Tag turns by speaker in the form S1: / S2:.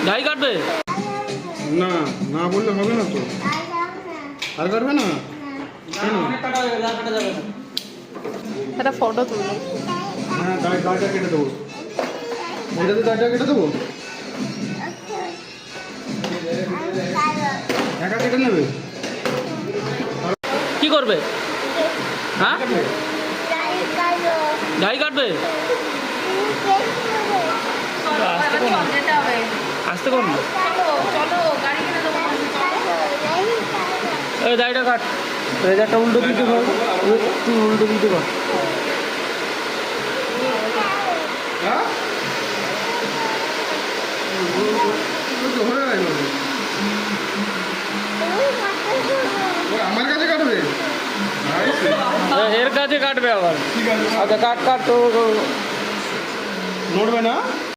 S1: দাড়ি কাটবে
S2: না না বললে হবে না তো। আর কাটবে না কেন?
S3: একটা ফটো তুলো।
S2: হ্যাঁ দাড়িটা কেটে দেবো, ওইটাতে দাড়িটা কেটে দেবো। একা কেটে নেবে?
S1: কি করবে? হ্যাঁ দাড়ি কাটবে। আসতে কোন এই দাড়িটা কাট, রেজারটা উল্টো দিতে কর, তুই উল্টো দিতে কর।
S2: হ্যাঁ আমার কাছে কাটবে?
S1: এর কাছে কাটবে আবার।
S2: ঠিক আছে,
S1: আচ্ছা কাট কাট তো
S2: নড়বে না।